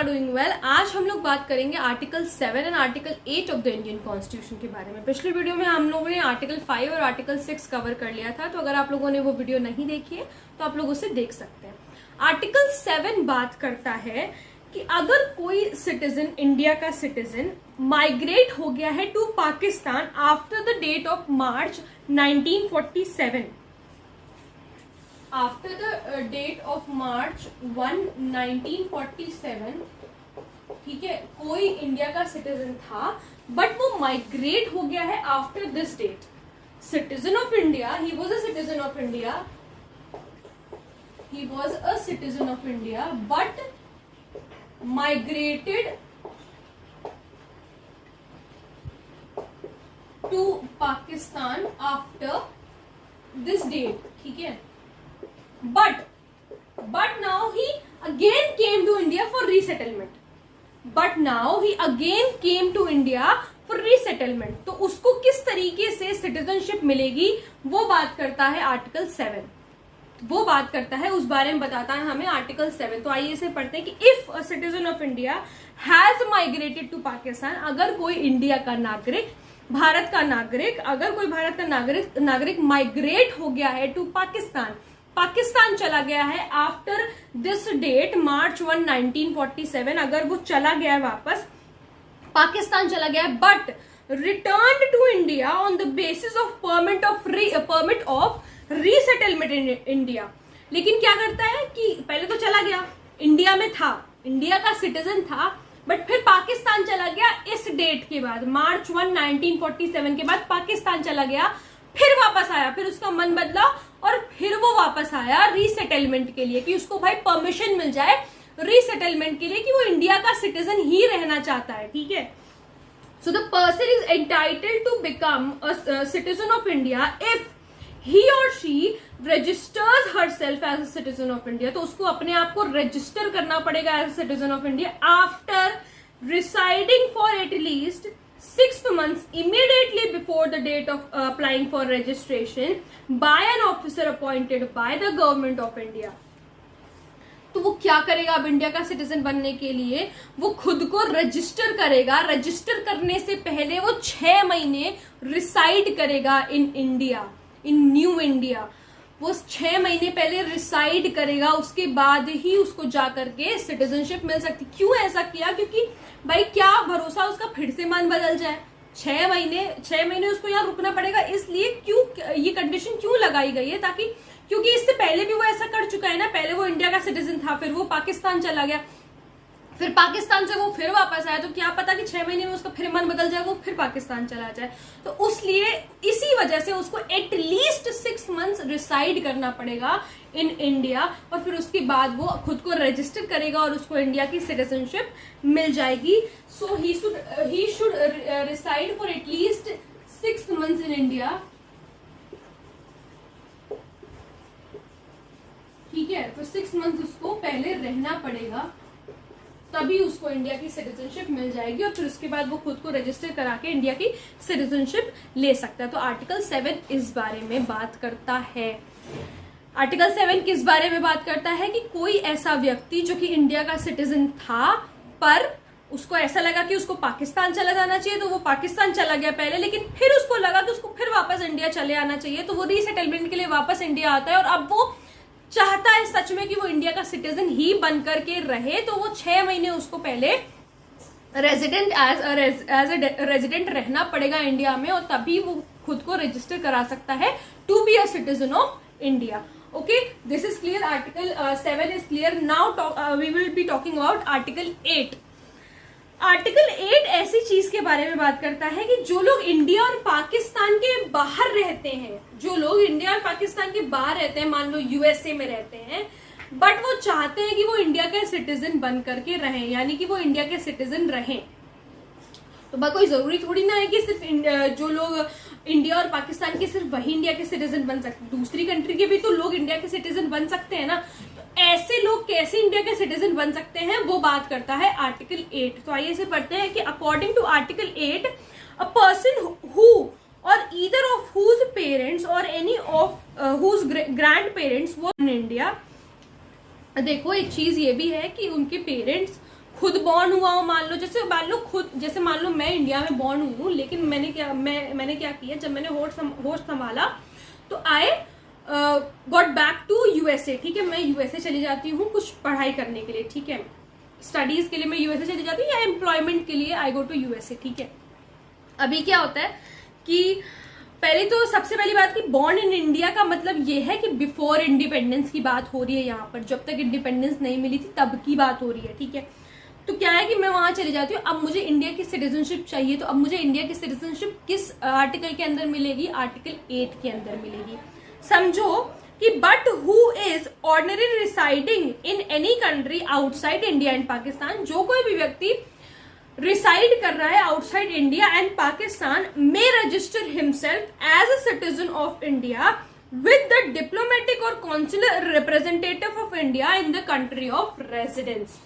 Doing well. आज हम लोग बात करेंगे article 7 and article 8 of the Indian constitution के बारे में। पिछले वीडियो में हम लोगों ने आर्टिकल 5 और आर्टिकल 6 कवर कर लिया था, तो अगर आप लोगों ने वो वीडियो नहीं देखी है तो आप लोग उसे देख सकते हैं। आर्टिकल 7 बात करता है कि अगर कोई सिटीजन, इंडिया का सिटीजन माइग्रेट हो गया है to Pakistan after the date of March 1947, after the date of March 1947, ठीक है, कोई इंडिया का सिटीजन था बट वो माइग्रेट हो गया है after this date. Citizen of India, he was a citizen of India, he was a citizen of India but migrated to Pakistan after this date, ठीक है, but now he again came to India for resettlement, तो उसको किस तरीके से citizenship मिलेगी वो बात करता है आर्टिकल 7, वो बात करता है, उस बारे में बताता है हमें आर्टिकल 7। तो आइए इसे पढ़ते हैं कि if a citizen of India has migrated to Pakistan, अगर कोई इंडिया का नागरिक, भारत का नागरिक, अगर कोई भारत का नागरिक माइग्रेट हो गया है टू पाकिस्तान चला गया है आफ्टर दिस डेट मार्च 1 1947, अगर वो चला गया है वापस पाकिस्तान चला गया है but return to India on the basis of permit of resettlement in India. लेकिन क्या करता है कि पहले तो चला गया, इंडिया में था, इंडिया का सिटीजन था, बट फिर पाकिस्तान चला गया इस डेट के बाद, मार्च 1 1947 के बाद पाकिस्तान चला गया, फिर वापस आया, फिर उसका मन बदला और फिर वो वापस आया रीसेटलमेंट के लिए, कि उसको भाई परमिशन मिल जाए रीसेटलमेंट के लिए, कि वो इंडिया का सिटीजन ही रहना चाहता है, ठीक है। So the person is entitled to become a citizen of India if he or she registers herself as a citizen of India, तो उसको अपने आप को रजिस्टर करना पड़ेगा as a citizen of India after residing for at least 6 months immediately before the date of applying for registration by an officer appointed by the government of India। तो वो क्या करेगा अब इंडिया का सिटीजन बनने के लिए? वो खुद को रजिस्टर करेगा, रजिस्टर करने से पहले वो 6 महीने रिसाइड करेगा in India, in new India, वो 6 महीने पहले रिसाइड करेगा, उसके बाद ही उसको जाकर के सिटीजनशिप मिल सकती। क्यों ऐसा किया? क्योंकि भाई क्या भरोसा उसका फिर से मन बदल जाए, 6 महीने उसको यहाँ रुकना पड़ेगा, इसलिए क्यों ये कंडीशन क्यों लगाई गई है? ताकि, क्योंकि इससे पहले भी वो ऐसा कर चुका है ना, पहले वो इंडिया का सिटीजन था, फिर वो पाकिस्तान चला गया, फिर पाकिस्तान से वो फिर वापस आया, तो क्या पता कि 6 महीने में उसका फिर मन बदल जाए, वो फिर पाकिस्तान चला जाए। तो उसलिए इसी वजह से उसको एटलीस्ट 6 मंथ्स रिसाइड करना पड़ेगा इन इंडिया, और फिर उसके बाद वो खुद को रजिस्टर करेगा और उसको इंडिया की सिटीजनशिप मिल जाएगी। So he should reside for at least 6 months in India, ठीक है। तो 6 मंथ उसको पहले रहना पड़ेगा, तभी उसको इंडिया की सिटीजनशिप मिल जाएगी, और फिर उसके बाद वो खुद को रजिस्टर करा के इंडिया की सिटीजनशिप ले सकता है। तो आर्टिकल 7 इस बारे में बात करता है। आर्टिकल 7 किस बारे में बात करता है? कि कोई ऐसा व्यक्ति जो कि इंडिया का सिटीजन था पर उसको ऐसा लगा कि उसको पाकिस्तान चला जाना चाहिए, तो वो पाकिस्तान चला गया पहले, लेकिन फिर उसको लगा कि उसको फिर वापस इंडिया चले आना चाहिए, तो वो रीसेटलमेंट के लिए वापस इंडिया आता है, और अब वो चाहता है सच में कि वो इंडिया का सिटीजन ही बन करके रहे, तो वो 6 महीने उसको पहले रेजिडेंट एज अ रेजिडेंट रहना पड़ेगा इंडिया में, और तभी वो खुद को रजिस्टर करा सकता है to be a citizen of India. Okay, this is clear. Article 7 is clear. Now we will be talking about article 8। Article 8 ऐसी चीज के बारे में बात करता है कि जो लोग इंडिया और पाकिस्तान के बाहर रहते हैं, जो लोग इंडिया और पाकिस्तान के बाहर रहते हैं, मान लो यूएसए में रहते हैं, बट वो चाहते हैं कि वो इंडिया के सिटीजन बन करके रहें, यानी कि वो इंडिया के सिटीजन रहें। तो कोई जरूरी थोड़ी ना है कि सिर्फ जो लोग इंडिया और पाकिस्तान के सिर्फ वही इंडिया के सिटीजन बन सकते, दूसरी कंट्री के भी तो लोग इंडिया के सिटीजन बन सकते हैं ना। ऐसे लोग कैसे इंडिया के सिटीजन बन सकते हैं वो बात करता है आर्टिकल 8। तो आइए इसे पढ़ते हैं कि according to article 8, a person who or either of whose parents or any of whose grandparents वो इन इंडिया। देखो एक चीज ये भी है कि उनके पेरेंट्स खुद बॉर्न हुआ हो, मान लो जैसे मान लो मैं इंडिया में बॉर्न हुई हूँ, लेकिन मैंने क्या किया, जब मैंने होश संभाला तो I got back to USA, ठीक है। मैं यूएसए चली जाती हूँ कुछ पढ़ाई करने के लिए, ठीक है, स्टडीज के लिए मैं यूएसए चली जाती हूँ, या एम्प्लॉयमेंट के लिए आई गो टू यूएसए, ठीक है। अभी क्या होता है कि पहले तो सबसे पहली बात कि बॉर्न इन इंडिया का मतलब ये है कि बिफोर इंडिपेंडेंस की बात हो रही है यहाँ पर, जब तक इंडिपेंडेंस नहीं मिली थी तब की बात हो रही है, ठीक है। तो क्या है कि मैं वहां चली जाती हूँ, अब मुझे इंडिया की सिटीजनशिप चाहिए, तो अब मुझे इंडिया की सिटीजनशिप किस आर्टिकल के अंदर मिलेगी, आर्टिकल 8 के अंदर मिलेगी। समझो कि but who is ordinary residing in any country outside India and Pakistan, जो कोई भी व्यक्ति रिसाइड कर रहा है outside India and Pakistan may register himself as a citizen of India with the diplomatic और consular representative of India in the country of residence.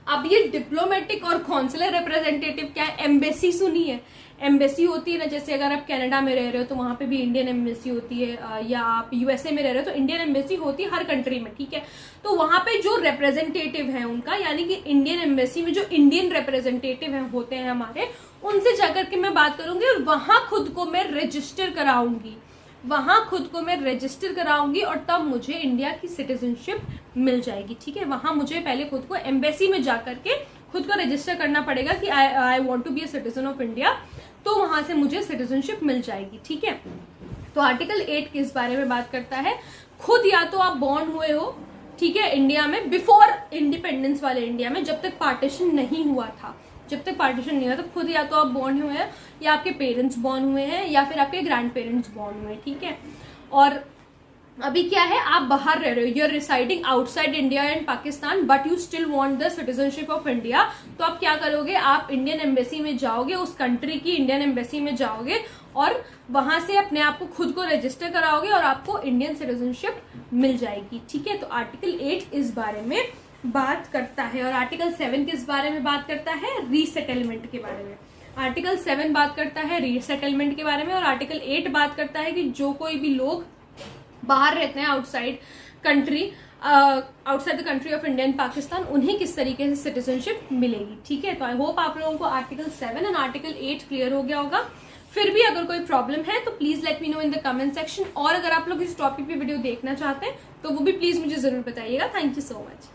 अब ये डिप्लोमेटिक और कॉन्सुलर रिप्रेजेंटेटिव क्या है, एम्बेसी सुनी है, एम्बेसी होती है ना, जैसे अगर आप कनाडा में रह रहे हो तो वहां पे भी इंडियन एम्बेसी होती है, या आप यूएसए में रह रहे हो तो इंडियन एम्बेसी होती है हर कंट्री में, ठीक है। तो वहां पे जो रिप्रेजेंटेटिव है उनका, यानी कि इंडियन एम्बेसी में जो इंडियन रिप्रेजेंटेटिव होते हैं हमारे, उनसे जाकर के मैं बात करूंगी और वहां खुद को मैं रजिस्टर कराऊंगी, और तब मुझे इंडिया की सिटीजनशिप मिल जाएगी, ठीक है। वहां मुझे पहले खुद को एम्बेसी में जाकर के खुद को रजिस्टर करना पड़ेगा कि I want to be a citizen of India, तो वहां से मुझे सिटीजनशिप मिल जाएगी, ठीक है। तो आर्टिकल 8 किस बारे में बात करता है, खुद या तो आप बॉर्न हुए हो, ठीक है, इंडिया में बिफोर इंडिपेंडेंस वाले इंडिया में, जब तक पार्टीशन नहीं हुआ था, तो खुद या तो आप बॉर्न हुए हैं, या आपके पेरेंट्स बॉर्न हुए हैं, या फिर आपके ग्रैंड पेरेंट्स बॉर्न हुए हैं, ठीक है। और अभी क्या है, आप बाहर रह रहे हो, you are residing outside India and Pakistan but you still want the citizenship of India, तो आप क्या करोगे, आप इंडियन एम्बेसी में जाओगे, उस कंट्री की इंडियन एम्बेसी में जाओगे और वहां से अपने आप को खुद को रजिस्टर कराओगे और आपको इंडियन सिटीजनशिप मिल जाएगी, ठीक है। तो आर्टिकल 8 इस बारे में बात करता है। और आर्टिकल 7 किस बारे में बात करता है, रीसेटलमेंट के बारे में। आर्टिकल 7 बात करता है रीसेटलमेंट के बारे में, और आर्टिकल 8 बात करता है कि जो कोई भी लोग बाहर रहते हैं outside the country of India and Pakistan, उन्हें किस तरीके से सिटीजनशिप मिलेगी, ठीक है। तो आई होप आप लोगों को आर्टिकल 7 एंड आर्टिकल 8 क्लियर हो गया होगा। फिर भी अगर कोई प्रॉब्लम है तो please let me know in the comment section, और अगर आप लोग इस टॉपिक पे वीडियो देखना चाहते हैं तो वो भी प्लीज मुझे जरूर बताइएगा। Thank you so much.